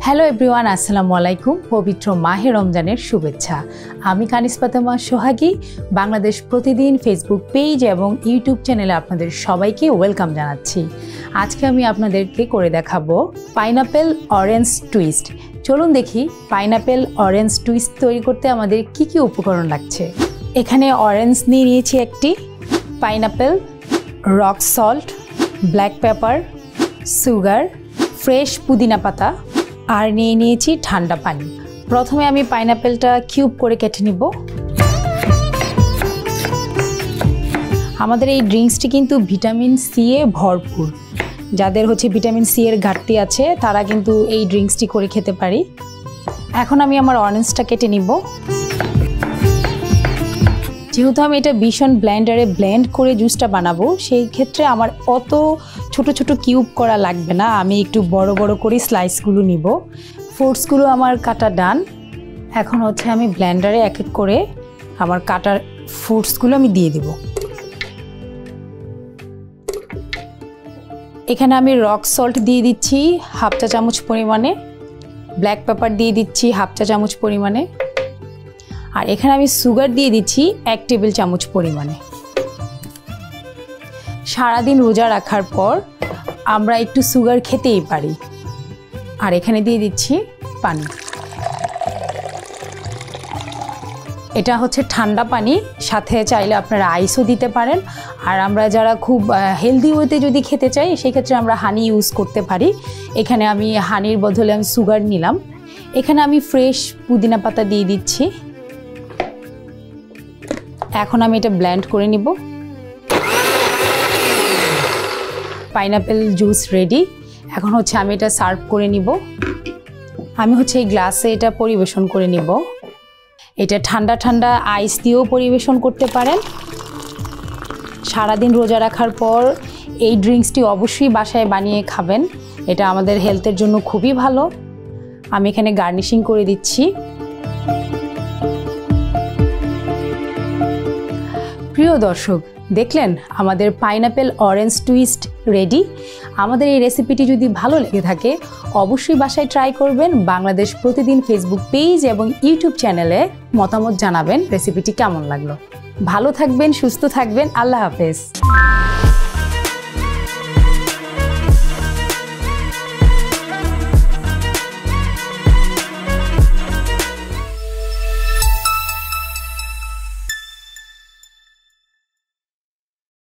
Hello everyone, আসসালামু আলাইকুম। পবিত্র মাহে রমজানের শুভেচ্ছা। আমি কানিস ফাতেমা সোহাগী, বাংলাদেশ প্রতিদিন ফেসবুক পেজ এবং ইউটিউব চ্যানেলে আপনাদের সবাইকে ওয়েলকাম জানাচ্ছি। আজকে আমি আপনাদেরকে করে দেখাবো পাইনাপেল অরেঞ্জ টুইস্ট। চলুন দেখি পাইনাপেল অরেঞ্জ টুইস্ট তৈরি করতে আমাদের কি কি উপকরণ লাগছে। এখানে অরেঞ্জ নিয়ে নিয়েছি একটি, pineapple, rock salt, black pepper, sugar, fresh পুদিনা পাতা আর নিয়ে নিয়েছি ঠান্ডা পানি। প্রথমে আমি পাইনাপেলটা কিউব করে কেটে নিব। আমাদের এই ড্রিঙ্কসটি কিন্তু ভিটামিন সি এ ভরপুর। যাদের ভিটামিন সি এর ঘাটতি আছে তারা কিন্তু এই ড্রিঙ্কসটি করে খেতে পারি। এখন আমি আমার অরেঞ্জটা কেটে নিব। যেহেতু আমি এটা ভীষণ ব্লেন্ডারে ব্লেন্ড করে জুসটা বানাবো, সেই ক্ষেত্রে আমার অত ছোট ছোট কিউব করা লাগবে না। আমি একটু বড় বড় করে স্লাইসগুলো নিব। ফ্রুটসগুলো আমার কাটা ডান। এখন আমি ব্লেন্ডারে এক এক করে আমার কাটার ফ্রুটসগুলো আমি দিয়ে দেব। এখানে আমি রক সল্ট দিয়ে দিচ্ছি হাফ চা চামচ পরিমাণে, ব্ল্যাক পেপার দিয়ে দিচ্ছি হাফ চা চামচ পরিমাণে, আর এখানে আমি সুগার দিয়ে দিচ্ছি 1 টেবিল চামচ পরিমাণে। সারাদিন রোজা রাখার পর আমরা একটু সুগার খেতেই পারি। আর এখানে দিয়ে দিচ্ছি পানি। এটা ঠান্ডা পানি, সাথে চাইলে আপনারা আইসও দিতে পারেন। আর আমরা যারা খুব হেলদি ওয়েতে যদি খেতে চাই সেই ক্ষেত্রে আমরা হানি ইউজ করতে পারি। এখানে আমি হানির বদলে আমি সুগার নিলাম। এখানে আমি ফ্রেশ পুদিনা পাতা দিয়ে দিচ্ছি। এখন আমি এটা ব্লেন্ড করে নিব। Pineapple juice ready. এখন আমি এটা সার্ভ করে নিব। আমি এই গ্লাসে এটা পরিবেশন করে নিব। এটা ঠান্ডা ঠান্ডা আইস দিয়েও পরিবেশন করতে পারেন। সারাদিন রোজা রাখার পর এই ড্রিঙ্কসটি অবশ্যই বাসায় বানিয়ে খাবেন। এটা আমাদের হেলথের জন্য খুবই ভালো। আমি এখানে গার্নিশিং করে দিচ্ছি। প্রিয় দর্শক, দেখলেন আমাদের পাইনাপেল অরেঞ্জ টুইস্ট রেডি। আমাদের এই রেসিপিটি যদি ভালো লেগে থাকে অবশ্যই বাসায় ট্রাই করবেন। বাংলাদেশ প্রতিদিন ফেসবুক পেজ এবং ইউটিউব চ্যানেলে মতামত জানাবেন রেসিপিটি কেমন লাগলো। ভালো থাকবেন, সুস্থ থাকবেন। আল্লাহ হাফেজ।